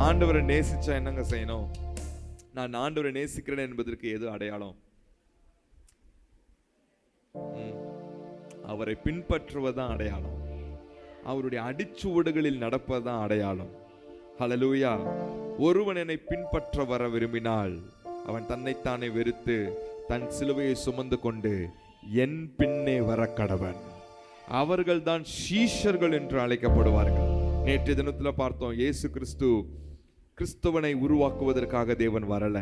ஆண்டவரை நேசிச்சா என்னங்க செய்யணும்? நான் ஆண்டவரை நேசிக்கிறேன் என்பதற்கு எது அடையாளம்? அவரை பின்பற்றுவதுதான் அடையாளம். அவருடைய அடிச்சுவடுகளில் நடப்பதுதான் அடையாளம். ஹல்லேலூயா. ஒருவன் என்னை பின்பற்ற வர விரும்பினால் அவன் தன்னைத்தானே வெறுத்து தன் சிலுவையை சுமந்து கொண்டு என் பின்னே வர கடவன். அவர்கள் தான் சீஷர்கள் என்று அழைக்கப்படுவார்கள். நேற்றைய தினத்துல பார்த்தோம், இயேசு கிறிஸ்துவனை உருவாக்குவதற்காக தேவன் வரல.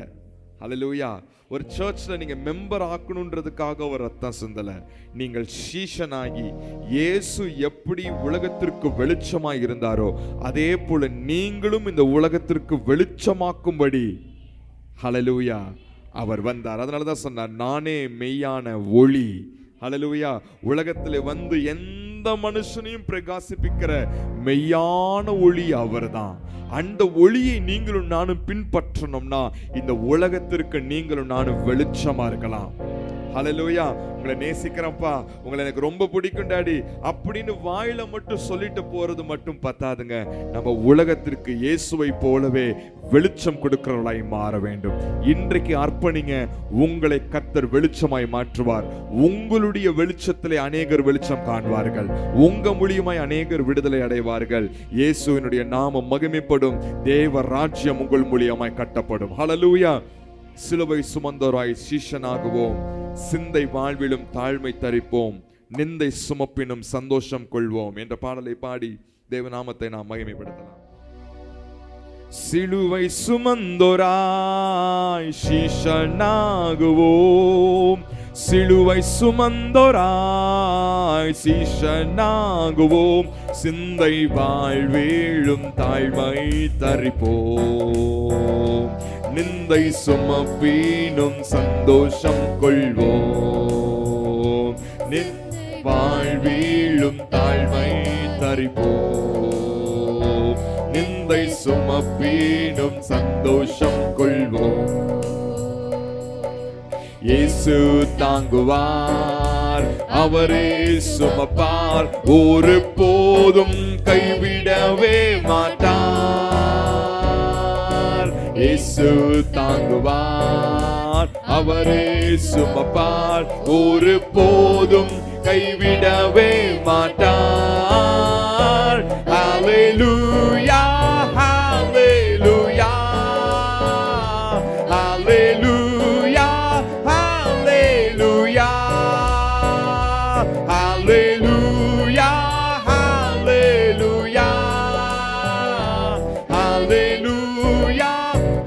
ஹல்லேலூயா. ஒரு சர்ச்ல நீங்க மெம்பர் ஆக்கணுன்றதுக்காக ஒரு ரத்தம் சிந்தல. நீங்கள் சீஷனாகி இயேசு எப்படி உலகத்திற்கு வெளிச்சமாய் இருந்தாரோ அதே போல நீங்களும் இந்த உலகத்திற்கு வெளிச்சமாக்கும்படி ஹல்லேலூயா அவர் வந்தார். அதனாலதான் சொன்னார், நானே மெய்யான ஒளி. ஹல்லேலூயா. உலகத்திலே வந்து எந்த மனுஷனையும் பிரகாசிப்பிக்கிற மெய்யான ஒளி அவர்தான். அந்த ஒளியை நீங்களும் நானும் பின்பற்றணும்னா இந்த உலகத்திற்கு நீங்களும் நானும் வெளிச்சமா இருக்கலாம். ஹல்லேலூயா. உங்களை நேசிக்கிறப்பா, உங்களை எனக்கு ரொம்ப பிடிக்கும் டாடி அப்படின்னு வாயில மட்டும் சொல்லிட்டு போறது மட்டும் பத்தாதுங்க. நம்ம உலகத்திற்கு இயேசுவை போலவே வெளிச்சம் கொடுக்கிறவர்களாய் மாற வேண்டும். இன்றைக்கு அர்ப்பணிங்க, உங்களை கர்த்தர் வெளிச்சமாய் மாற்றுவார். உங்களுடைய வெளிச்சத்திலே அநேகர் வெளிச்சம் காண்பார்கள். உங்க மூலியமாய் அநேகர் விடுதலை அடைவார்கள். இயேசுவினுடைய நாமம் மகிமைப்படும். தேவ ராஜ்யம் உங்கள் மூலியமாய் கட்டப்படும். ஹல்லேலூயா. சிலுவை சுமந்தோராய் சீஷனாகுவோம். சிந்தை வாழ்விலும் தாழ்மை தரிப்போம். நிந்தை சுமப்பினும் சந்தோஷம் கொள்வோம் என்ற பாடலை பாடி தேவநாமத்தை நாம் மகிமைப்படுத்தலாம். சிலுவை சுமந்தோராய் சீஷனாகுவோம். சிலுவை சுமந்தோராய் சீஷனாகுவோம். சிந்தை வாழ்விலும் தாழ்மை தரிப்போம். நிந்தை சுமப்பினும் சந்தோஷம் கொள்வோம். வாழ்விலும் தாழ்மை தரிப்போம். நிந்தை சுமப்பினும் சந்தோஷம் கொள்வோம். இயேசு தாங்குவார், அவரே சுமப்பார், ஒரு போதும் கைவிடவே மாட்டார். இயேசு தாங்குவார், அவரே சுமப்பார், ஒரு போதும் கைவிடவே மாட்டார். ஹல்லேலூயா, ஹல்லேலூயா, ஹல்லேலூயா, ஹல்லேலூயா, ஹல்லேலூயா, ஹல்லேலூயா, ஹல்லேலூயா,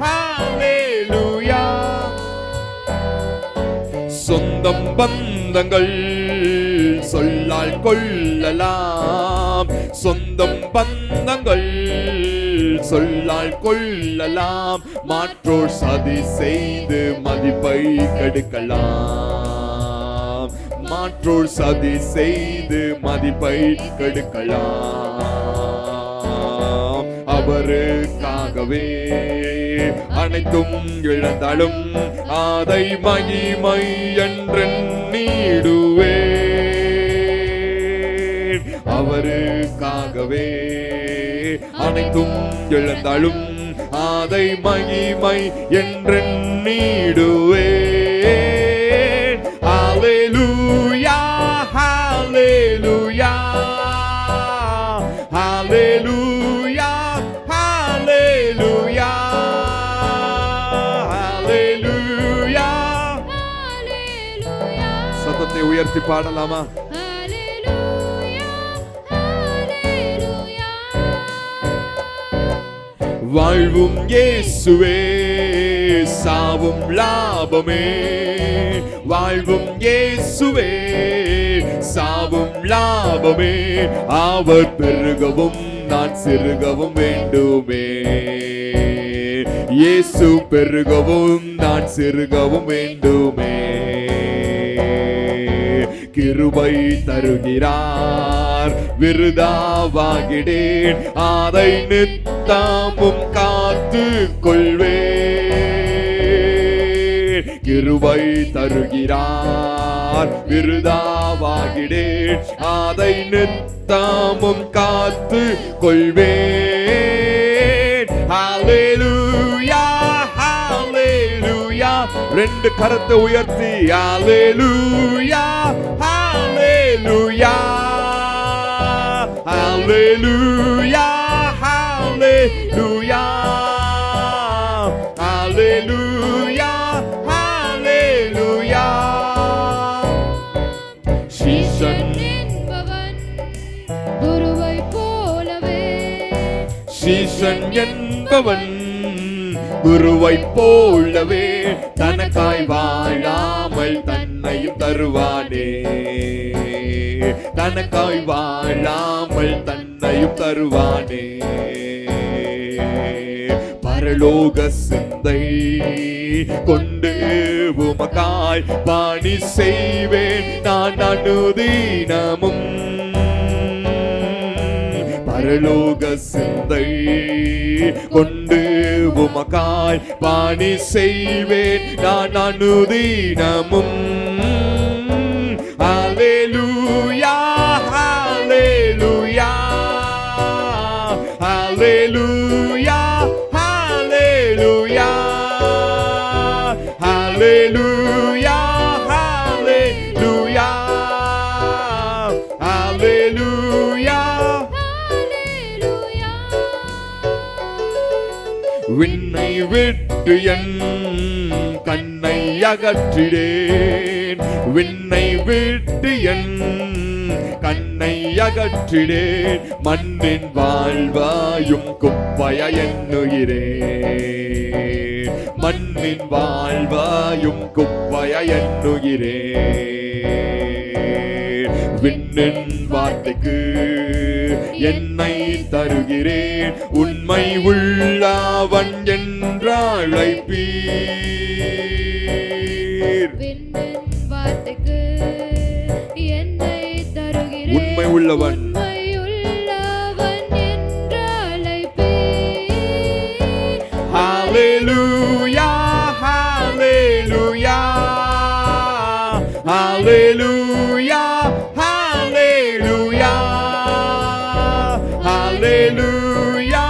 ஹல்லேலூயா. சொந்தம் பந்தங்கள் சொல்லால் கொள்ளலாம். சொந்தம் பந்தங்கள் சொல்லால் கொள்ளலாம். மாற்றோர் சதி செய்து மதிப்பை கெடுக்கலாம். மாற்றோர் சதி செய்து மதிப்பை கெடுக்கலாம். அவருக்காகவே அனைத்தும் இழந்தாலும் அதை மகிமை என்றெண்ணிடுவேன். அவருக்காகவே அனைத்தும் இழந்தாலும் அதை மகிமை என்றெண்ணிடுவேன். ஹல்லேலூயா, ஹல்லேலூயா, ஹல்லேலூயா, ஹல்லேலூயா, ஹல்லேலூயா. சத்தத்தை உயர்த்தி பாடலாமா? வாழ்வும் இயேசுவே, சாவும் லாபமே. வாழ்வும் இயேசுவே, சாவும் லாபமே. அவர் பெருகவும் நான் சிறுகவும் வேண்டுமே. இயேசு பெருகவும் நான் சிறுகவும் வேண்டுமே. கிருபை தருகிறார், விருதாவாகிடேன், அதை நித்தமும் காத்து கொள்வேன். கிருபை தருகிறார், விருதாவாகிடேன், அதை நித்தமும் காத்து கொள்வேன். ஹalleluya ஹalleluya. ரெண்டு கரத்தை உயர்த்தி ஹalleluya ஹalleluya ஹalleluya ஹalleluya ஹalleluya ஹalleluya. சீசன் என்பவன் குருவை போலவே, சீசன் என்பவன் குருவை போலவே தனக்காய் வாழாமல் தன்னையும் தருவானே, தனக்காய் வாழாமல் தன்னையும் தருவானே. பரலோக சிந்தை கொண்டு உமக்காய் பாணி செய்வேன் நான் அனுதினமும். பரலோக சிந்தை கொண்டு உமக்காய் பாணி செய்வேன் நான் அனுதினமும். ஹalleluya ஹalleluya ஹalleluya ஹalleluya ஹalleluya ஹalleluya ஹalleluya. விண்ணை விட்டு என் கண்ணை அகற்றிடேன், விண்ணை விட்டு என் கண்ணை அகற்றிடேன். மண்ணின் வாழ்வாயும் குப்பைய எண்ணுகிறேன், மண்ணின் வாழ்வாயும் குப்பைய எண்ணுகிறேன். விண்ணின் வார்த்தைக்கு என்னை தருகிறேன், உண்மை உள்ளவன் என்றழைப்பீர். விண்ணின் வார்த்தைக்கு என்னை தருகிறேன், உண்மை உள்ளவன் என்றழைப்பீர். ஹalleluya ஹalleluya ஹalleluya ஹalleluya ஹalleluya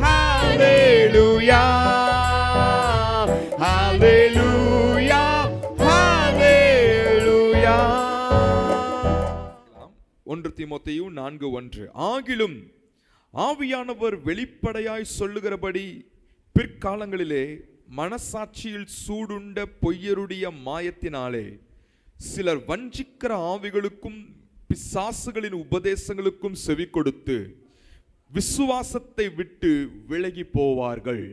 ஹalleluya ஹalleluya ஹalleluya. 1 தீமோத்தேயு 4:1. ஆகிலும் ஆவியானவர் வெளிப்படையாய் சொல்லுகிறபடி பிற்காலங்களிலே மனசாட்சியில் சூடுண்ட பொய்யருடைய மாயத்தினாலே சிலர் வஞ்சிக்கிற ஆவிகளுக்கும் பிசாசுகளின் உபதேசங்களுக்கும் செவி கொடுத்து விசுவாசத்தை விட்டு விலகி போவார்கள்.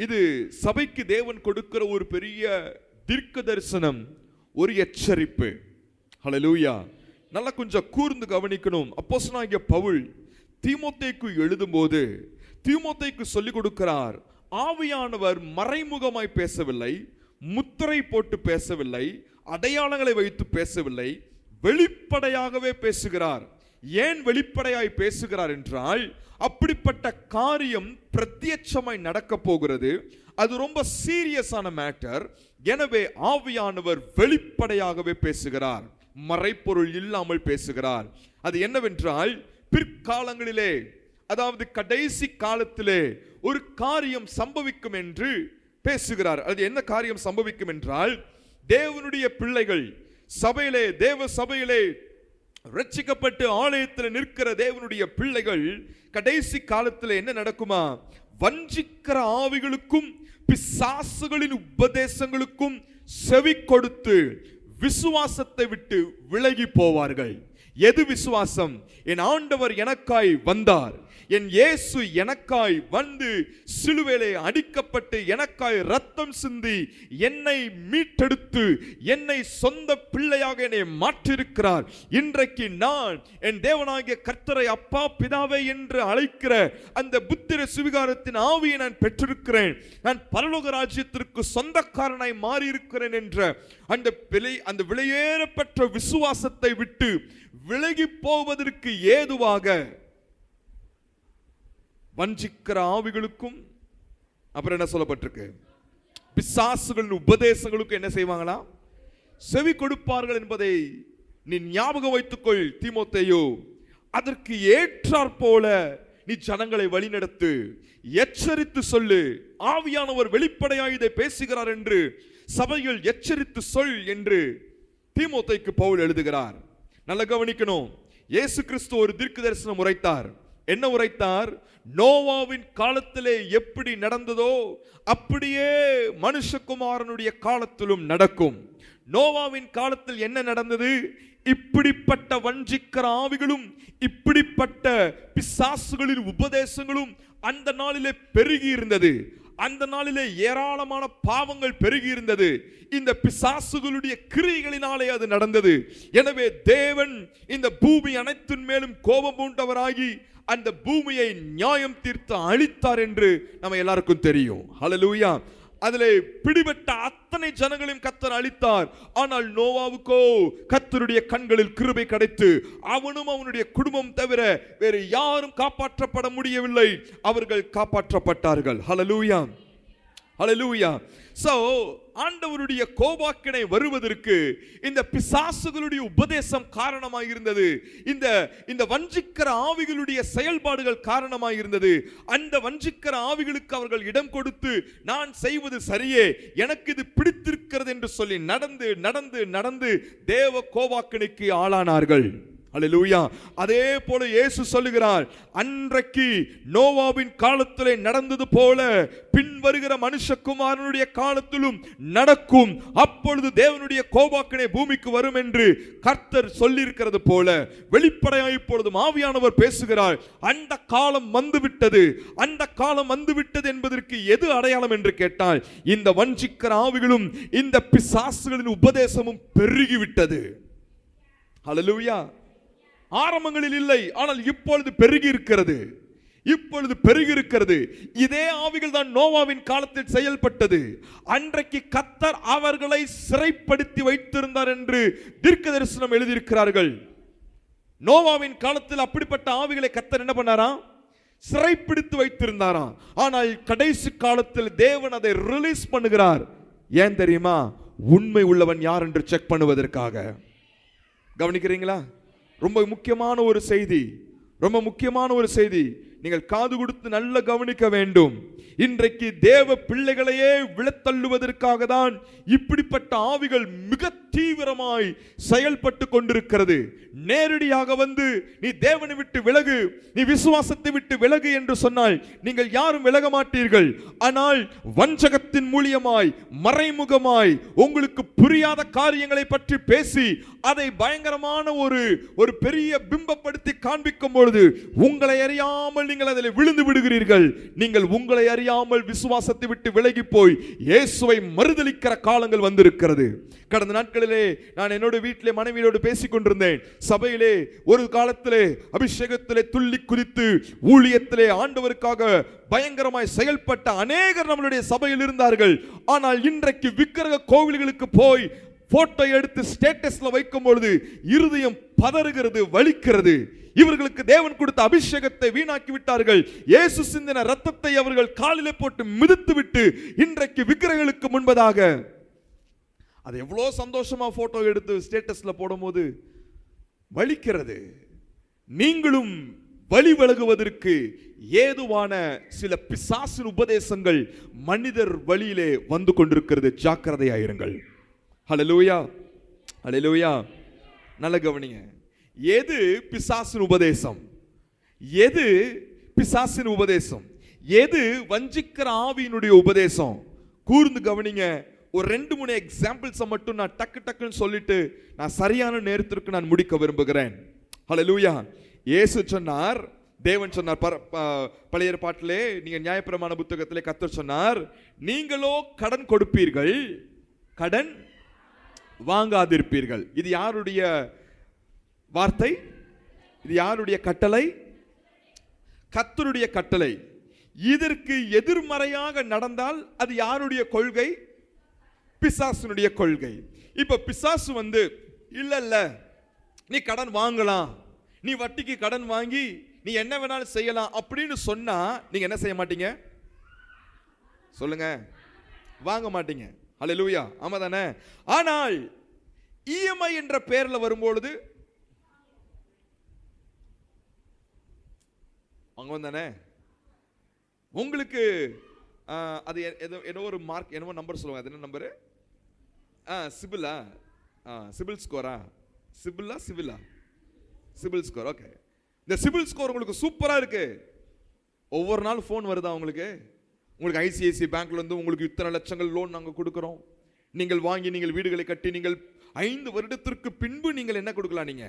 இது சபைக்கு தேவன் கொடுக்கிற ஒரு பெரிய தீர்க்க தரிசனம், ஒரு எச்சரிப்பு. ஹல்லேலூயா. நல்லா கொஞ்சம் கூர்ந்து கவனிக்கணும். அப்போஸ்தலனாகிய பவுல் தீமோத்தேயுக்கு எழுதும்போது தீமோத்தேயுக்கு சொல்லிக் கொடுக்கிறார், ஆவியானவர் மறைமுகமாய் பேசவில்லை, முத்திரை போட்டு பேசவில்லை, அடையாளங்களை வைத்து பேசவில்லை, வெளிப்படையாகவே பேசுகிறார். ஏன் வெளிப்படையாய் பேசுகிறார் என்றால், அப்படிப்பட்ட காரியம் பிரத்யட்சமாய் நடக்க போகிறது. அது ரொம்ப சீரியஸான மேட்டர். எனவே ஆவியானவர் வெளிப்படையாகவே பேசுகிறார், மறைப்பொருள் இல்லாமல் பேசுகிறார். அது என்னவென்றால், பிற்காலங்களிலே, அதாவது கடைசி காலத்திலே ஒரு காரியம் சம்பவிக்கும் என்று பேசுகிறார். அது என்ன காரியம் சம்பவிக்கும் என்றால், தேவனுடைய பிள்ளைகள் சபையிலே, தேவ சபையிலே ரட்சிக்கப்பட்டு ஆலயத்தில் நிற்கிற தேவனுடைய பிள்ளைகள் கடைசி காலத்தில் என்ன நடக்குமா, வஞ்சிக்கிற ஆவிகளுக்கும் பிசாசுகளின் உபதேசங்களுக்கும் செவி கொடுத்து விசுவாசத்தை விட்டு விலகி போவார்கள். எது விசுவாசம்? என் ஆண்டவர் எனக்காய் வந்தார், என் இயேசு எனக்காய் வந்து சிலுவையிலே அடிக்கப்பட்டு எனக்காய் ரத்தம் சிந்தி என்னை மீட்டெடுத்து என்னை சொந்த பிள்ளையாக என்னை மாற்றிருக்கிறார். இன்றைக்கு நான் என் தேவனாகிய கர்த்தரை அப்பா பிதாவே என்று அழைக்கிற அந்த புத்திர சுவிகாரத்தின் ஆவியை நான் பெற்றிருக்கிறேன். நான் பரலோக ராஜ்யத்திற்கு சொந்தக்காரனாய் மாறியிருக்கிறேன் என்ற அந்த விலையேறப்பெற்ற விசுவாசத்தை விட்டு விலகி போவதற்கு ஏதுவாக வஞ்சிக்கிற ஆவிகளுக்கும், அப்புறம் என்ன சொல்லப்பட்டிருக்கு, பிசாசுகளின் உபதேசங்களுக்கும் என்ன செய்வாங்களா, செவி கொடுப்பார்கள் என்பதை நீ ஞாபகம் வைத்துக்கொள் தீமோத்தேயு. அதற்கு ஏற்றாற் போல நீ ஜனங்களை வழிநடத்து, எச்சரித்து சொல்லு. ஆவியானவர் வெளிப்படையாய் இதை பேசுகிறார் என்று சபையில் எச்சரித்து சொல் என்று தீமோத்தேயுக்கு பவுல் எழுதுகிறார். நல்ல கவனிக்கணும். இயேசு கிறிஸ்து ஒரு தீர்க்க தரிசனம் உரைத்தார். என்ன உரைத்தார்? நோவாவின் காலத்திலே எப்படி நடந்ததோ அப்படியே மனுஷகுமாரனுடைய காலத்திலும் நடக்கும். நோவாவின் காலத்தில் என்ன நடந்தது? இப்படிப்பட்ட வஞ்சிக்கிற ஆவிகளும் இப்படிப்பட்ட பிசாசுகளின் உபதேசங்களும் அந்த நாளிலே பெருகி இருந்தது. அந்த நாளிலே ஏராளமான பாவங்கள் பெருகி இருந்தது. இந்த பிசாசுகளுடைய கிரியைகளினாலே அது நடந்தது. எனவே தேவன் இந்த பூமி அனைத்தின் மேலும் கோபம் பூண்டவராகி அந்த பூமியை நியாயம் தீர்த்து அழித்தார் என்று நம்ம எல்லாருக்கும் தெரியும். ஹல்லேலூயா. அதிலே பிடிபட்ட அத்தனை ஜனங்களையும் கர்த்தர் அழித்தார். ஆனால் நோவாவுக்கோ கர்த்தருடைய கண்களில் கிருபை கிடைத்து அவனும் அவனுடைய குடும்பம் தவிர வேறு யாரும் காப்பாற்றப்பட முடியவில்லை. அவர்கள் காப்பாற்றப்பட்டார்கள். ஹல்லேலூயா, ஹல்லேலூயா. சோ ஆண்டவருடைய கோபாக்கினை வருவதற்கு இந்த பிசாசுகளுடைய உபதேசம் காரணமாக இருந்தது. இந்த வஞ்சிக்கிற ஆவிகளுடைய செயல்பாடுகள் காரணமாக இருந்தது. அந்த வஞ்சிக்கிற ஆவிகளுக்கு அவர்கள் இடம் கொடுத்து நான் செய்வது சரியே, எனக்கு இது பிடித்திருக்கிறது என்று சொல்லி நடந்து நடந்து நடந்து தேவ கோபாக்கினைக்கு ஆளானார்கள். அல்லேலூயா. அதே போல இயேசு சொல்லுகிறார், அன்றைக்கு நோவாவின் காலத்திலே நடந்தது போல பின்வருகிற மனுஷகுமாரனுடைய காலத்திலும் நடக்கும். அப்பொழுது தேவனுடைய கோபாக்கினை பூமிக்கு வரும் என்று கர்த்தர் சொல்லியிருக்கிறது போல வெளிப்படையாக இப்பொழுது ஆவியானவர் பேசுகிறார். அந்த காலம் வந்துவிட்டது. அந்த காலம் வந்துவிட்டது என்பதற்கு எது அடையாளம் என்று கேட்டால் இந்த வஞ்சிக்கிற ஆவிகளும் இந்த பிசாசுகளின் உபதேசமும் பெருகிவிட்டது. அல்லேலூயா. ஆரம்பங்களில் இல்லை, ஆனால் இப்பொழுது பெருகி இருக்கிறது. இப்பொழுது பெருகி இருக்கிறது. இதே ஆவிகள் தான் நோவாவின் காலத்தில் செயல்பட்டது. அன்றைக்கு கர்த்தர் அவர்களை சிறைப்படுத்தி வைத்திருந்தார் என்று தீர்க்க தரிசனம் எழுதியிருக்கிறார்கள். நோவாவின் காலத்தில் அப்படிப்பட்ட ஆவிகளை கர்த்தர் என்ன பண்ணாராம்? சிறைப்பிடித்து வைத்திருந்தாராம். ஆனால் கடைசி காலத்தில் தேவன் அதை ரிலீஸ் பண்ணுகிறார். ஏன் தெரியுமா? உண்மை உள்ளவன் யார் என்று செக் பண்ணுவதற்காக. கவனிக்கிறீங்களா? ரொம்ப முக்கியமான ஒரு செய்தி, ரொம்ப முக்கியமான ஒரு செய்தி. நீங்கள் காது கொடுத்து நல்ல கவனிக்க வேண்டும். இன்றைக்கு தேவ பிள்ளைகளையே விழத்தள்ளுவதற்காக தான் இப்படிப்பட்ட ஆவிகள் மிக தீவிரமாய் செயல்பட்டு கொண்டிருக்கிறது. நேரடியாக வந்து நீ தேவனை விட்டு விலகு, நீ விசுவாசத்தை விட்டு விலகு என்று சொன்னால் நீங்கள் யாரும் விலக மாட்டீர்கள். ஆனால் வஞ்சகத்தின் மூலியமாய் மறைமுகமாய் உங்களுக்கு புரியாத காரியங்களை பற்றி பேசி அதை பயங்கரமான ஒரு பெரிய பிம்பப்படுத்தி காண்பிக்கும் பொழுது உங்களை அறியாமல் நீங்கள் அதில் விழுந்து விடுகிறீர்கள். நீங்கள் உங்களை அறியாமல் விசுவாசத்தை விட்டு விலகி போய் இயேசுவை மறுதலிக்கிற காலங்கள் வந்திருக்கிறது. கடந்த நாட்களிலே நான் என்னோட வீட்டிலே மனைவியோடு பேசிக் கொண்டிருந்தேன். சபையிலே ஒரு காலத்திலே அபிஷேகத்திலே துள்ளி குதித்து ஊழியத்திலே ஆண்டவருக்காக பயங்கரமாய் செயல்பட்ட அநேகர் நம்மளுடைய சபையில் இருந்தார்கள். ஆனால் இன்றைக்கு விக்கிரக கோவில்களுக்கு போய் போட்டோ எடுத்து ஸ்டேட்டஸ்ல வைக்கும் பொழுது இருதயம் பதறுகிறது, வலிக்கிறது. இவர்களுக்கு தேவன் கொடுத்த அபிஷேகத்தை வீணாக்கி விட்டார்கள். இயேசு சிந்தின ரத்தத்தை அவர்கள் காலிலே போட்டு மிதித்து விட்டு இன்றைக்கு விக்கிரகங்களுக்கு முன்பதாக அது எவ்வளோ சந்தோஷமா போட்டோ எடுத்து ஸ்டேட்டஸ்ல போடும்போது வலிக்கிறது. நீங்களும் வழி விலகுவதற்கு ஏதுவான சில பிசாசின் உபதேசங்கள் மனிதர் வழியிலே வந்து கொண்டிருக்கிறது. ஜாக்கிரதையாயிருங்கள். ஹல்லேலூயா, ஹல்லேலூயா. நல்ல கவனிங்க. எது பிசாசின் உபதேசம்? எது பிசாசின் உபதேசம்? எது வஞ்சிக்கிற ஆவியினுடைய உபதேசம்? கூர்ந்து கவனிங்க. ஒரு 2-3 எக்ஸாம்பிள்ஸை மட்டும் நான் டக்கு டக்குன்னு சொல்லிட்டு நான் சரியான நேரத்திற்கு நான் முடிக்க விரும்புகிறேன். ஹல்லேலூயா. இயேசு சொன்னார், தேவன் சொன்னார், பழைய ஏற்பாட்டிலே நீங்க நியாயப்பிரமாண புத்தகத்திலே கர்த்தர் சொன்னார், நீங்களோ கடன் கொடுப்பீர்கள், கடன் வாங்காதிருப்பீர்கள். இது யாருடைய வார்த்தை? இது யாருடைய கட்டளை? கர்த்தருடைய கட்டளை. இதற்கு எதிர்மறையாக நடந்தால் அது யாருடைய கொள்கை? பிசாசுனுடைய கொள்கை. இப்ப பிசாசு வந்து இல்ல நீ கடன் வாங்கலாம், நீ வட்டிக்கு கடன் வாங்கி நீ என்ன வேணாலும் செய்யலாம் அப்படின்னு சொன்னா நீங்க என்ன செய்ய மாட்டீங்க? சொல்லுங்க, வாங்க மாட்டீங்க. ஹல்லேலூயா, ஆமா தானே? ஆனால் இஎம்ஐ என்ற பெயர்ல வரும்பொழுது அங்க வந்தானே உங்களுக்கு அது ஏதோ ஒரு மார்க் என்னமோ நம்பர் சொல்லுவாங்க. அது என்ன நம்பரு? சிபிலா, சிபில் ஸ்கோரா, சிபில் ஸ்கோர். ஓகே, இந்த சிபில் ஸ்கோர் உங்களுக்கு சூப்பரா இருக்கு. ஒவ்வொரு நாள் ஃபோன் வருதா உங்களுக்கு? உங்களுக்கு ஐசிஐசிஐ பேங்க்ல இருந்து உங்களுக்கு இத்தனை லட்சங்கள் லோன் நாங்கள் கொடுக்குறோம், நீங்கள் வாங்கி நீங்கள் வீடுகளை கட்டி நீங்கள் 5 வருடத்திற்கு பின்பு நீங்கள் என்ன கொடுக்கலாம்? நீங்க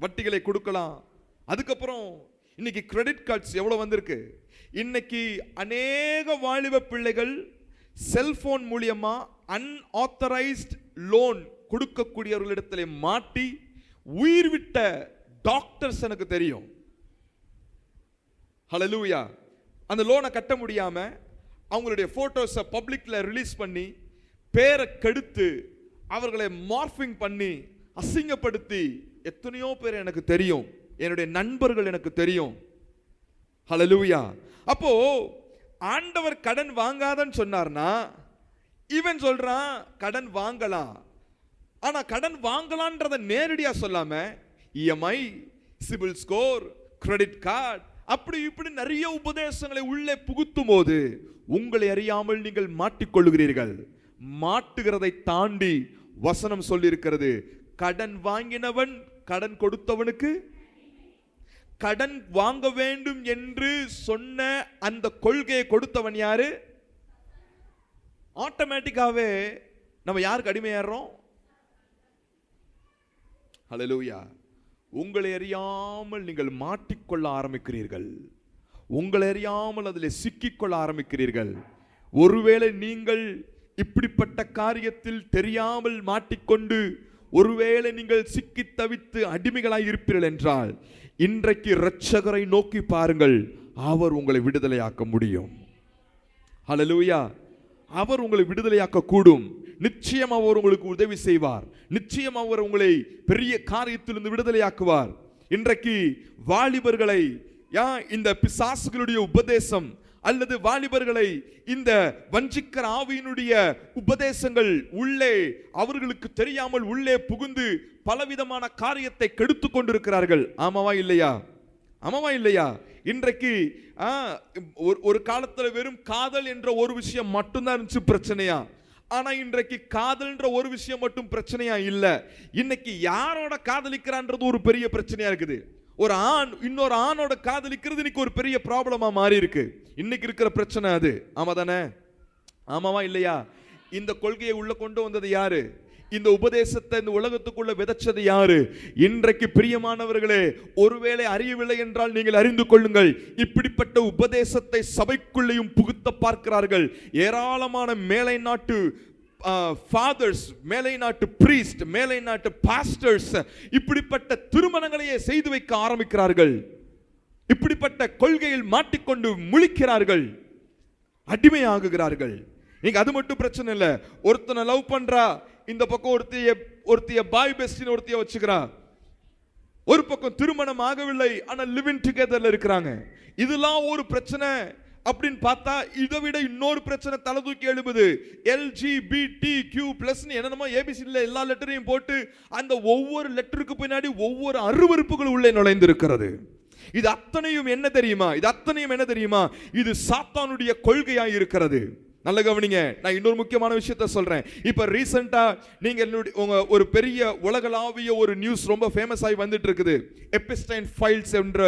வட்டிகளை கொடுக்கலாம். அதுக்கப்புறம் இன்னைக்கு கிரெடிட் கார்ட்ஸ் எவ்வளவு வந்திருக்கு. இன்னைக்கு அநேக வாலிப பிள்ளைகள் செல்போன் மூலியமா அன்ஆத்தரைஸ்ட் லோன் கொடுக்கக்கூடியவர்களிடத்தில் மாட்டி உயிர் விட்ட டாக்டர்ஸ் எனக்கு தெரியும். ஹல்லேலூயா. அந்த லோனை கட்ட முடியாம அவங்களுடைய போட்டோஸை பப்ளிக்ல ரிலீஸ் பண்ணி பேரை கெடுத்து அவர்களை மார்பிங் பண்ணி அசிங்கப்படுத்தி எத்தனையோ பேர் எனக்கு தெரியும், என்னுடைய நண்பர்கள் எனக்கு தெரியும். ஹல்லேலூயா. அப்போ ஆண்டவர் கடன் வாங்காதன்னு சொன்னார்னா இவன் சொல்றான் கடன் வாங்கலாம். ஆனா கடன் வாங்கலான்றத நேரடியா சொல்லாம EMI, CIBIL score, credit card, அப்படி இப்படி நிறைய உபதேசங்களை உள்ளே புகுத்தும் போது உங்களை அறியாமல் நீங்கள் மாட்டிக்கொள்ளுகிறீர்கள். மாட்டுகிறதை தாண்டி வசனம் சொல்லி இருக்கிறது, கடன் வாங்கினவன் கடன் கொடுத்தவனுக்கு, கடன் வாங்க வேண்டும் என்று சொன்ன அந்த கொள்கையை கொடுத்தவன் யாரு? ஆட்டோமேட்டிக்காவே நம்ம யாருக்கு அடிமையாடுறோம்? ஹல்லேலூயா. உங்களை அறியாமல் நீங்கள் மாட்டிக்கொள்ள ஆரம்பிக்கிறீர்கள். உங்களை அறியாமல் அதில் சிக்கிக்கொள்ள ஆரம்பிக்கிறீர்கள். ஒருவேளை நீங்கள் இப்படிப்பட்ட காரியத்தில் தெரியாமல் மாட்டிக்கொண்டு ஒருவேளை நீங்கள் சிக்கி தவித்து அடிமைகளாய் இருப்பீர்கள் என்றால் இன்றைக்கு இரட்சகரை நோக்கி பாருங்கள், அவர் உங்களை விடுதலையாக்க முடியும். ஹல்லேலூயா. அவர் உங்களை விடுதலையாக்க கூடும். நிச்சயம் அவர் உங்களுக்கு உதவி செய்வார். நிச்சயம் அவர் உங்களை பெரிய காரியத்திலிருந்து விடுதலையாக்குவார். இன்றைக்கு வாலிபர்களை இந்த பிசாசுகளுடைய உபதேசம் அல்லது வாலிபர்களை இந்த வஞ்சிக்கிற ஆவியினுடைய உபதேசங்கள் உள்ளே அவர்களுக்கு தெரியாமல் உள்ளே புகுந்து பலவிதமான காரியத்தை கெடுத்து கொண்டிருக்கிறார்கள். ஆமாவா இல்லையா? ஆமாவா இல்லையா? இன்றைக்கு ஒரு காலத்துல வெறும் காதல் என்ற ஒரு விஷயம் மட்டும்தான் இருந்துச்சு பிரச்சனையா. ஆனா இன்றைக்கு காதல்ன்ற ஒரு விஷயம் மட்டும் பிரச்சனையா இல்ல. இன்னைக்கு யாரோட காதலிக்கிறான்றது ஒரு பெரிய பிரச்சனையா இருக்குது. ஒரு ஆண் இன்னொரு ஆணோட காதலிக்கிறது இன்னைக்கு ஒரு பெரிய ப்ராப்ளமா மாறி இருக்கு. இன்னைக்கு இருக்கிற பிரச்சனை அது. ஆமா தானே? ஆமாவா இல்லையா? இந்த கொள்கையை உள்ள கொண்டு வந்தது யாரு? இந்த உபதேசத்தை இந்த உலகத்துக்குள்ள விதைச்சது யாரு? இன்றைக்கு பிரியமானவர்களே, ஒருவேளை அறியவில்லை என்றால் நீங்கள் அறிந்து கொள்ளுங்கள், இப்படிப்பட்ட உபதேசத்தை சபைக்குள்ளேயும் புகுத்த பார்க்கிறார்கள். ஏராளமான மேலை நாட்டு fathers, மேலை நாட்டு priest, மேலை நாட்டு pastors இப்படிப்பட்ட திருமணங்களையே செய்து வைக்க ஆரம்பிக்கிறார்கள். இப்படிப்பட்ட கொள்கையில் மாட்டிக்கொண்டு முழிக்கிறார்கள், அடிமையாகுகிறார்கள். நீங்க அது மட்டும் பிரச்சனை இல்ல. ஒருத்தனை லவ் பண்றா, இந்த பக்கம் ஒருத்திய பாய் பெஸ்டின் ஒருத்திய வச்சுக்கிறா. ஒரு பக்கம் திருமணம் ஆகவில்லை ஆனா லிவிங் டுகெதர்ல இருக்கிறாங்க. இதெல்லாம் ஒரு பிரச்சனை அப்படின்னு பார்த்தா இதை விட இன்னொரு பிரச்சனை தலை தூக்கி எழுப்புது. LGBTQ+ என்னென்னமோ ஏபிசில எல்லா லெட்டரையும் போட்டு அந்த ஒவ்வொரு லெட்டருக்கு பின்னாடி ஒவ்வொரு அருவருப்புகள் உள்ளே நுழைந்திருக்கிறது. இது அத்தனையும் என்ன தெரியுமா? இது சாத்தானுடைய கொள்கையாய் இருக்கிறது. நல்ல கவனிங்க, நான் இன்னொரு முக்கியமான விஷயத்தை சொல்றேன். இப்ப ரீசெண்டா நீங்க ஒரு பெரிய உலகளாவிய ஒரு நியூஸ் ரொம்ப ஃபேமஸ் ஆகி வந்துட்டு இருக்குது. எபிஸ்டைன் ஃபைல்ஸ் என்ற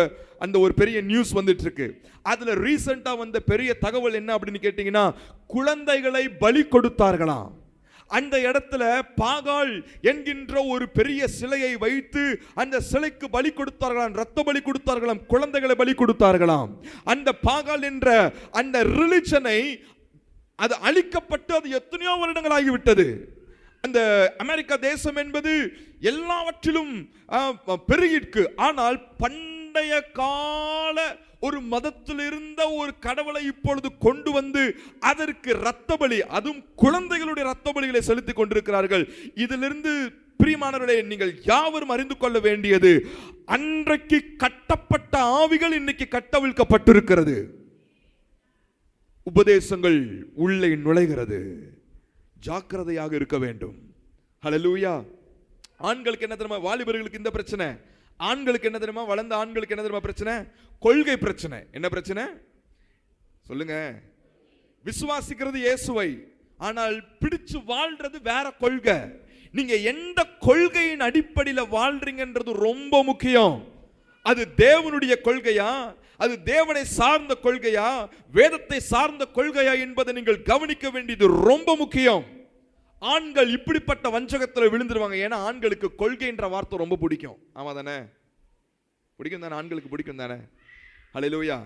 அந்த ஒரு பெரிய நியூஸ் வந்துட்டு இருக்கு. அதுல ரீசெண்டா வந்த பெரிய தகவல் என்ன அப்படின்னு கேட்டீங்கன்னா, குழந்தைகளை பலி கொடுத்தார்களாம். அந்த இடத்துல பாகால் என்கின்ற ஒரு பெரிய சிலையை வைத்து அந்த சிலைக்கு பலி கொடுத்தார்களாம், ரத்த பலி கொடுத்தார்களாம், குழந்தைகளை பலி கொடுத்தார்களாம். அந்த பாகால் என்ற அந்த ரிலிஜனை அது அழிக்கப்பட்டு அது எத்தனையோ வருடங்கள் ஆகிவிட்டது. அந்த அமெரிக்கா தேசம் என்பது எல்லாவற்றிலும் பெருகிற்கு. ஆனால் பண்டைய கால ஒரு மதத்தில் இருந்த ஒரு கடவுளை இப்பொழுது கொண்டு வந்து அதற்கு இரத்த பலி, அதுவும் குழந்தைகளுடைய இரத்த பலிகளை செலுத்திக் கொண்டிருக்கிறார்கள். இதிலிருந்து பிரியமானவர்களே, நீங்கள் யாவரும் அறிந்து கொள்ள வேண்டியது, அன்றைக்கு கட்டப்பட்ட ஆவிகள் இன்னைக்கு கட்டவிழ்க்கப்பட்டிருக்கிறது. உபதேசங்கள் உள்ளே நுழைகிறது. ஜாக்கிரதையாக இருக்க வேண்டும். ஹல்லேலூயா. ஆண்களுக்கு என்ன தெரியுமா? வாலிபர்களுக்கு இந்த பிரச்சனை. ஆண்களுக்கு என்ன தெரியுமா? வளர்ந்த ஆண்களுக்கு என்ன தெரியுமா பிரச்சனை? கொள்கை பிரச்சனை. என்ன பிரச்சனை சொல்லுங்க? விசுவாசிக்கிறது இயேசுவை, ஆனால் பிடிச்சு வாழ்றது வேற கொள்கை. நீங்க எந்த கொள்கையின் அடிப்படையில் வாழ்றீங்கன்றது ரொம்ப முக்கியம். அது தேவனுடைய கொள்கையா, அது தேவனை சார்ந்த கொள்கையா, வேதத்தை சார்ந்த கொள்கையா என்பதை நீங்கள் கவனிக்க வேண்டியது ரொம்ப முக்கியம். ஆண்கள் இப்படிப்பட்ட வஞ்சகத்தில் விழுந்துருவாங்க. ஏன்னா ஆண்களுக்கு கொள்கைன்ற வார்த்தை ரொம்ப பிடிக்கும். ஆமா தானே? பிடிக்கும் தானே? ஆண்களுக்கு பிடிக்கும் தானே? ஹல்லேலூயா.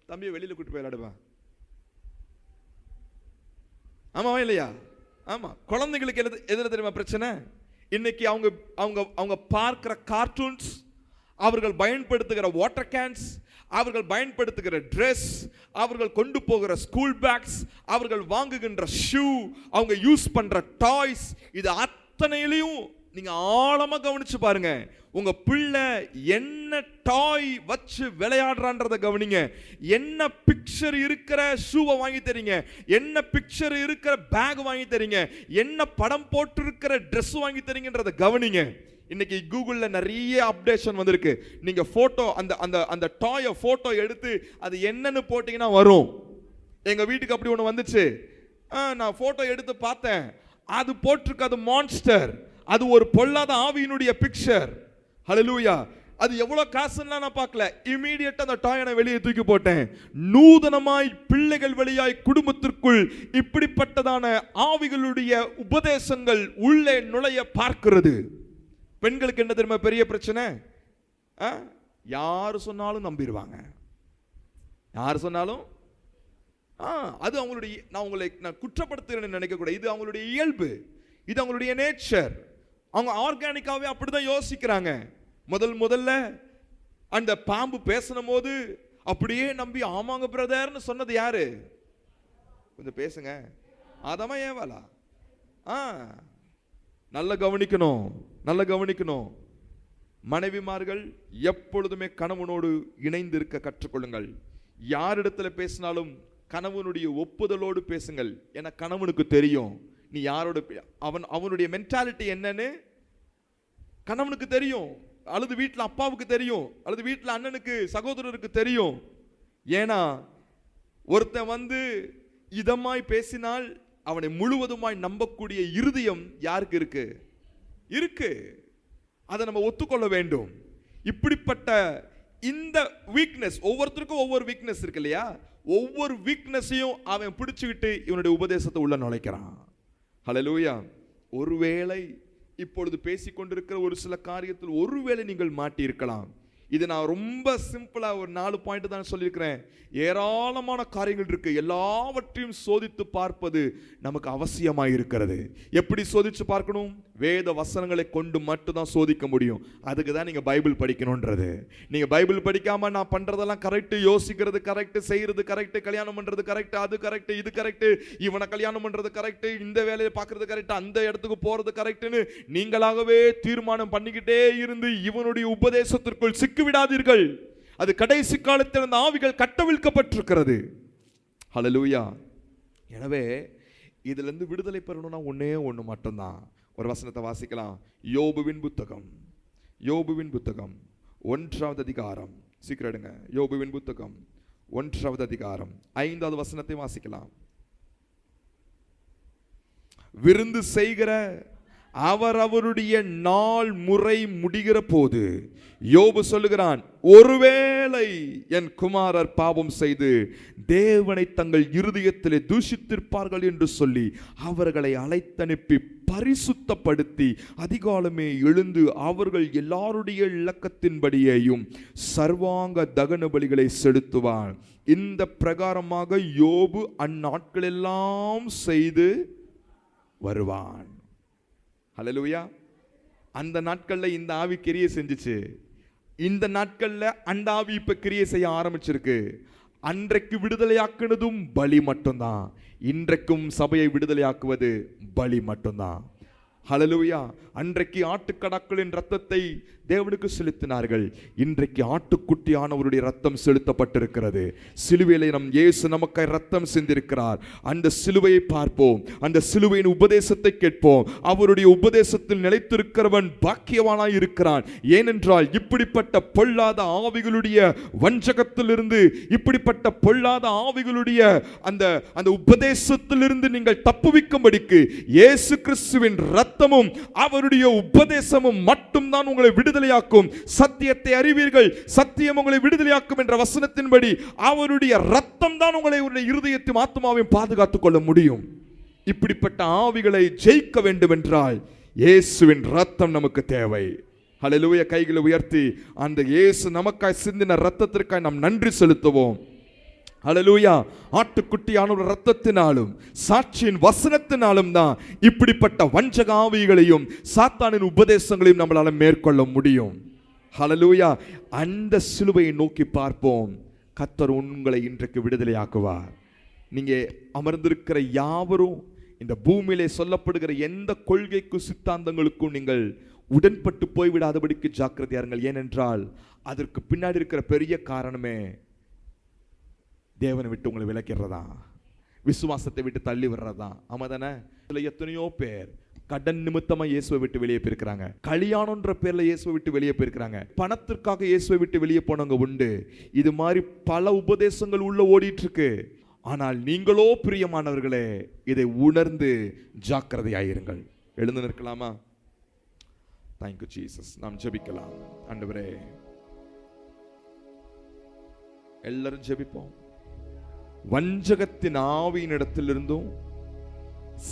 தம்பியை வெளியில கூட்டு போய் விளையாடுவா. ஆமாவா இல்லையா? ஆமா. குழந்தைகளுக்கு எதிர தெரியுமா பிரச்சனை? இன்னைக்கு அவங்க அவங்க அவங்க பார்க்கிற கார்ட்டூன்ஸ், அவர்கள் பயன்படுத்துகிற வாட்டர் கேன்ஸ், அவர்கள் பயன்படுத்துகிற ட்ரெஸ், அவர்கள் கொண்டு போகிற ஸ்கூல் பேக்ஸ், அவர்கள் வாங்குகின்ற ஷூ, அவங்க யூஸ் பண்ற டாய்ஸ், இது அத்தனையிலையும் நீங்க ஆழமா கவனிச்சு பாருங்க. உங்க பிள்ளை என்ன டாய் வச்சு விளையாடுறான்றத கவனிங்க. என்ன பிக்சர் இருக்கிற ஷூவை வாங்கி தரீங்க, என்ன பிக்சர் இருக்கிற பேக் வாங்கி தரீங்க, என்ன படம் போட்டு இருக்கிற ட்ரெஸ் வாங்கி தரீங்கன்றத கவனிங்க. இன்னைக்கு கூகுள்ல நிறைய அப்டேஷன் வந்திருக்கு. நீங்க போட்டோ அந்த அந்த அந்த டாயை போட்டோ எடுத்து அது என்னன்னு போட்டீங்கன்னா வரும். எங்க வீட்டுக்கு அப்படி ஒன்று வந்துச்சு. நான் போட்டோ எடுத்து பார்த்தேன். அது போட்டிருக்கு, அது மான்ஸ்டர், அது ஒரு பொல்லாத ஆவியினுடைய பிக்சர். ஹல்லேலூயா. அது எவ்வளவு காசுன்னா நான் பார்க்கல. இமீடியட்டா அந்த டாயை நான் வெளியே தூக்கி போட்டேன். நூதனமாய் பிள்ளைகள் வழியாய் குடும்பத்திற்குள் இப்படிப்பட்டதான ஆவிகளுடைய உபதேசங்கள் உள்ளே நுழைய பார்க்கிறது. பெண்களுக்கு என்ன தெரியுமா பெரிய பிரச்சனை? யாரு சொன்னாலும் நம்பிடுவாங்க. யாரு சொன்னாலும் அது அவங்களுடைய, நான் குற்றப்படுத்துகிறேன்னு நினைக்க கூட, இது அவங்களுடைய இயல்பு, இது அவங்களுடைய நேச்சர். அவங்க ஆர்கானிக்காவே அப்படிதான் யோசிக்கிறாங்க. முதல்ல அந்த பாம்பு பேசணும் போது அப்படியே நம்பி ஆமாங்க பிரதர்னு சொன்னது யாரு? கொஞ்சம் பேசுங்க. அதமா ஏவாளா? நல்ல கவனிக்கணும், நல்ல கவனிக்கணும். மனைவிமார்கள் எப்பொழுதுமே கணவனோடு இணைந்து இருக்க கற்றுக்கொள்ளுங்கள். யாரிடத்துல பேசினாலும் கணவனுடைய ஒப்புதலோடு பேசுங்கள். ஏன்னா கணவனுக்கு தெரியும் நீ யாரோட, அவனுடைய மென்டாலிட்டி என்னன்னு கணவனுக்கு தெரியும். அல்லது வீட்டில் அப்பாவுக்கு தெரியும், அல்லது வீட்டில் அண்ணனுக்கு சகோதரருக்கு தெரியும். ஏன்னா ஒருத்தன் இதமாய் பேசினால் அவனை முழுவதுமாய் நம்பக்கூடிய இருதயம் யாருக்கு இருக்கு? இருக்கு. அதை நம்ம ஒத்துக்கொள்ள வேண்டும். இப்படிப்பட்ட இந்த வீக்னஸ், ஒவ்வொருத்தருக்கும் ஒவ்வொரு வீக்னஸ் இருக்கு இல்லையா? ஒவ்வொரு வீக்னஸையும் அவன் பிடிச்சுக்கிட்டு இவனுடைய உபதேசத்தை உள்ள நுழைக்கிறான். ஹல்லேலூயா. ஒருவேளை இப்பொழுது பேசிக்கொண்டிருக்கிற ஒரு சில காரியத்தில் ஒருவேளை நீங்கள் மாட்டி இருக்கலாம். இது நான் ரொம்ப சிம்பிளா ஒரு 4 பாயிண்ட் தான் சொல்லியிருக்கிறேன். ஏராளமான காரியங்கள் இருக்கு. எல்லாவற்றையும் சோதித்து பார்ப்பது நமக்கு அவசியமாக இருக்கிறது. எப்படி சோதிச்சு பார்க்கணும்? வேத வசனங்களை கொண்டு மட்டும் தான் சோதிக்க முடியும். அதுக்கு தான் நீங்க பைபிள் படிக்கணும்ன்றது. நீங்க பைபிள் படிக்காம நான் பண்றதெல்லாம் கரெக்ட், யோசிக்கிறது கரெக்ட், செய்யறது கரெக்ட், கல்யாணம் பண்றது கரெக்ட், அது கரெக்ட், இது கரெக்ட், இவனை கல்யாணம் பண்றது கரெக்ட், இந்த வேலையை பார்க்கறது கரெக்ட், அந்த இடத்துக்கு போறது கரெக்ட்னு நீங்களாகவே தீர்மானம் பண்ணிக்கிட்டே இருந்து இவனுடைய உபதேசத்திற்குள் சிக்கு விடாதீர்கள். அது கடைசி காலத்தில் அந்த ஆவிகள் கட்டவிழ்க்கப்பட்டிருக்கிறது. ஹல்லேலூயா. எனவே இதுல இருந்து விடுதலை பெறணும்னா ஒண்ணு மட்டும்தான். ஒரு வசனத்தை வாசிக்கலாம். யோபுவின் புத்தகம் 1வது அதிகாரம். சீக்கிரம் எடுங்க. யோபுவின் புத்தகம் 1வது அதிகாரம் 5வது வசனத்தை வாசிக்கலாம். விருந்து செய்கிற அவருடைய நாள் முறை முடிகிற போது யோபு சொல்லுகிறான், ஒருவேளை என் குமாரர் பாவம் செய்து தேவனை தங்கள் இருதயத்திலே தூஷித்திருப்பார்கள் என்று சொல்லி அவர்களை அழைத்தனுப்பி பரிசுத்தப்படுத்தி அதிகாலமே எழுந்து அவர்கள் எல்லாருடைய இலக்கத்தின்படியேயும் சர்வாங்க தகன பலிகளை செலுத்துவான். இந்த பிரகாரமாக யோபு அந்நாட்களெல்லாம் செய்து வருவான். ஹல்லேலூயா. அந்த நாட்கள்ல இந்த ஆவி கிரியை செஞ்சுச்சு. இந்த நாட்கள்ல அந்த ஆவி இப்ப கிரியை செய்ய ஆரம்பிச்சிருக்கு. அன்றைக்கு விடுதலையாக்குனதும் பலி மட்டும்தான். இன்றைக்கும் சபையை விடுதலையாக்குவது பலி மட்டும்தான். ஹல்லேலூயா. அன்றைக்கு ஆட்டுக்கடாக்களின் ரத்தத்தை தேவனுக்கு செலுத்தினார்கள். இன்றைக்கு ஆட்டுக்குட்டியானவருடைய ரத்தம் செலுத்தப்பட்டிருக்கிறது. சிலுவையிலே நம் இயேசு நமக்காய் ரத்தம் சிந்திருக்கிறார். அந்த சிலுவையை பார்ப்போம், அந்த சிலுவையின் உபதேசத்தை கேட்போம். அவருடைய உபதேசத்தில் நிலைத்திருக்கிறவன் பாக்கியவானாய் இருக்கிறான். ஏனென்றால் இப்படிப்பட்ட பொல்லாத ஆவிகளுடைய வஞ்சகத்திலிருந்து, இப்படிப்பட்ட பொல்லாத ஆவிகளுடைய அந்த உபதேசத்திலிருந்து நீங்கள் தப்புவிக்கும்படிக்கு இயேசு கிறிஸ்துவின் ரத்தமும் அவருடைய உபதேசமும் மட்டும்தான் உங்களை விடுதலையாக்கும். சத்தியத்தை அறிவீர்கள், சத்தியம் உங்களை விடுதலையாக்கும் என்ற வசனத்தின்படி அவருடைய ரத்தம் தான் உங்களை இருதயத்தையும் ஆத்மாவையும் பாதுகாத்துக் கொள்ள முடியும். இப்படிப்பட்ட ஆவிகளை ஜெயிக்க வேண்டும் என்றால் இயேசுவின் ரத்தம் நமக்கு தேவை. ஹல்லேலூயா. கைகளை உயர்த்தி அந்த இயேசு நமக்காய் சிந்தின ரத்தத்திற்காய் நாம் நன்றி செலுத்துவோம். ஹல்லேலூயா. ஆட்டுக்குட்டியான ஒரு ரத்தத்தினாலும் சாட்சியின் வசனத்தினாலும் தான் இப்படிப்பட்ட வஞ்சக ஆவிகளையும் சாத்தானின் உபதேசங்களையும் நம்மளால மேற்கொள்ள முடியும். ஹல்லேலூயா. அந்த சிலுவையை நோக்கி பார்ப்போம். கர்த்தர் உங்களை இன்றைக்கு விடுதலையாக்குவார். நீங்க அமர்ந்திருக்கிற யாவரும் இந்த பூமியிலே சொல்லப்படுகிற எந்த கொள்கைக்கும் சித்தாந்தங்களுக்கும் நீங்கள் உடன்பட்டு போய்விடாதபடிக்கு ஜாக்கிரதையா இருங்கள். ஏனென்றால் அதற்கு பின்னாடி இருக்கிற பெரிய காரணமே தேவனை விட்டு உங்களை விலக்கிறதா, விசுவாசத்தை விட்டு தள்ளி விடுறதா. ஆமா தானே? எத்தனையோ பேர் கடன் நிமித்தமா இயேசுவை விட்டு வெளியே போயிருக்கிறாங்க. கல்யாணம்ன்ற பேர்ல இயேசுவை விட்டு வெளியே போயிருக்கிறாங்க. பணத்திற்காக இயேசுவை விட்டு வெளியே போனவங்க உண்டு. இது மாதிரி பல உபதேசங்கள் உள்ள ஓடிட்டு இருக்கு. ஆனால் நீங்களோ பிரியமானவர்களே இதை உணர்ந்து ஜாக்கிரதையாயிருங்கள். எழுந்து நிற்கலாமா? Thank you Jesus. நாம் ஜெபிக்கலாம். ஆண்டவரே, எல்லாரும் ஜெபிப்போம். வஞ்சகத்தின் ஆவியின் இடத்திலிருந்தும்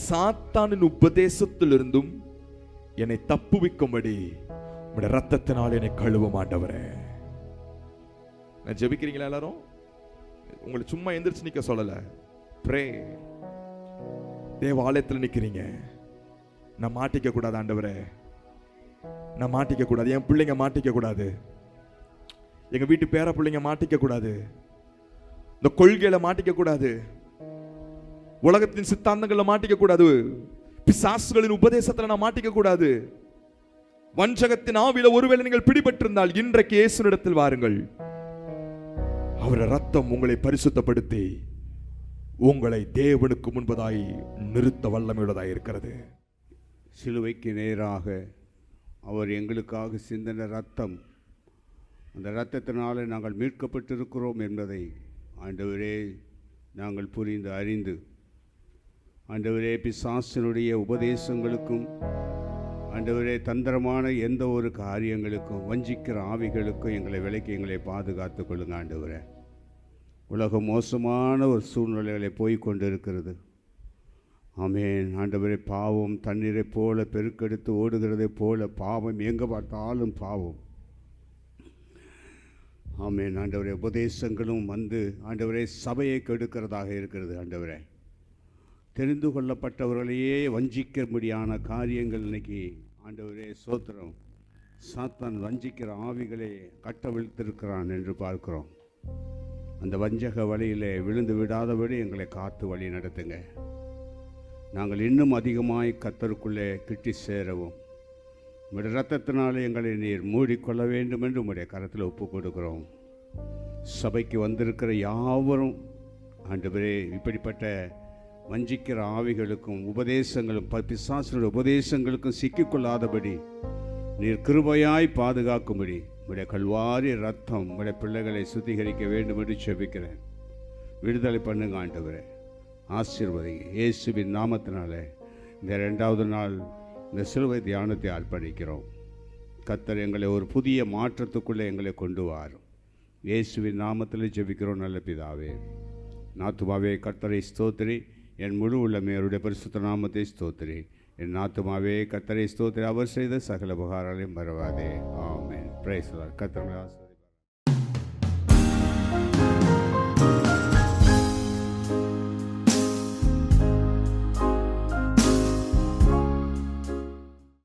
சாத்தானின் உபதேசத்திலிருந்தும் என்னை தப்புவிக்கும்படி உம்முடைய ரத்தத்தினால் என்னை கழுவும் ஆண்டவரே. நான் ஜெபிக்கிறீங்களா? எல்லாரும் உங்களை சும்மா எந்திரிச்சு நிக்க சொல்லல. ப்ரே. தேவாலயத்தில் நிக்கிறீங்க. நான் மாட்டிக்க கூடாது ஆண்டவரே, நான் மாட்டிக்க கூடாது. என் பிள்ளைங்க மாட்டிக்க கூடாது. எங்க வீட்டு பேர பிள்ளைங்க மாட்டிக்க கூடாது. இந்த கொள்கையில மாட்டிக்க கூடாது. உலகத்தின் சித்தாந்தங்கள்ல மாட்டிக்க கூடாது. பிசாசுகளின் உபதேசத்துல நான் மாட்டிக்க கூடாது. வஞ்சகத்தின் ஆவியில ஒருவேளை நீங்கள் பிடிபட்டிருந்தால் இன்றைக்கு இயேசுவினிடத்தில் வாருங்கள். அவருடைய ரத்தம் உங்களை பரிசுத்தப்படுத்தி உங்களை தேவனுக்கு முன்பதாய் நிறுத்த வல்லமையுள்ளதாய் இருக்கிறது. சிலுவைக்கு நேராக அவர் எங்களுக்காக சிந்தின ரத்தம், அந்த இரத்தத்தினாலே நாங்கள் மீட்கப்பட்டிருக்கிறோம் என்பதை ஆண்டவரே நாங்கள் புரிந்து அறிந்து, ஆண்டவரே பிசாசினுடைய உபதேசங்களுக்கும், ஆண்டவரே தந்திரமான எந்த ஒரு காரியங்களுக்கும், வஞ்சிக்கிற ஆவிகளுக்கும் எங்களை விலக்கி எங்களை பாதுகாத்து கொள்ளுங்க ஆண்டவரே. உலகம் மோசமான ஒரு சூழ்நிலைகளை போய்கொண்டு இருக்கிறது. ஆமென் ஆண்டவரே. பாவம் தண்ணீரை போல பெருக்கெடுத்து ஓடுகிறதை போல பாவம் எங்கே பார்த்தாலும் பாவம். ஆமென் ஆண்டவரே. உபதேசங்களும் வந்து ஆண்டவரே சபையை கெடுக்கிறதாக இருக்கிறது ஆண்டவரே. தெரிந்து கொள்ளப்பட்டவர்களையே வஞ்சிக்கும்படியான காரியங்கள் இன்னைக்கு ஆண்டவரே சோத்திரம். சாத்தான் வஞ்சிக்கிற ஆவிகளை கட்டவிழ்த்திருக்கிறான் என்று பார்க்கிறோம். அந்த வஞ்சக வழியிலே விழுந்து விடாதபடி எங்களை காத்து வழி நடத்துங்க. நாங்கள் இன்னும் அதிகமாய் கர்த்தருக்குள்ளே கிட்டி சேரவும் உம்முடைய இரத்தத்தினாலே எங்களை நீர் மூடிக்கொள்ள வேண்டும் என்று உம்முடைய கரத்தில் ஒப்பு கொடுக்கிறோம். சபைக்கு வந்திருக்கிற யாவரும் ஆண்டவரே இப்படிப்பட்ட வஞ்சிக்கிற ஆவிகளுக்கும் உபதேசங்களும் பிசாசுடைய உபதேசங்களுக்கும் சிக்கிக்கொள்ளாதபடி நீர் கிருபையாய் பாதுகாக்கும்படி உம்முடைய கல்வாரி ரத்தம் உம்முடைய பிள்ளைகளை சுத்திகரிக்க வேண்டும் என்று ஜெபிக்கிறேன். விடுதலை பண்ணுங்க ஆண்டவரே. ஆசீர்வதிங்க இயேசுவின் நாமத்தினாலே. இந்த 2வது நாள் இந்த சிலுவை தியானத்தை அர்ப்பணிக்கிறோம். கர்த்தர் எங்களை ஒரு புதிய மாற்றத்துக்குள்ளே எங்களை கொண்டு வாரும். இயேசுவின் நாமத்தில் ஜெபிக்கிறோம் நல்ல பிதாவே. நாத்துமாவே கர்த்தரை ஸ்தோத்திரி, என் முழு உள்ளமே அவருடைய பரிசுத்த நாமத்தை ஸ்தோத்திரி. என் நாத்துமாவே கர்த்தரை ஸ்தோத்திரி, அவர் செய்த சகல உபகாரங்களையும் மறவாதே. ஆமென். Praise the lord. கர்த்தர்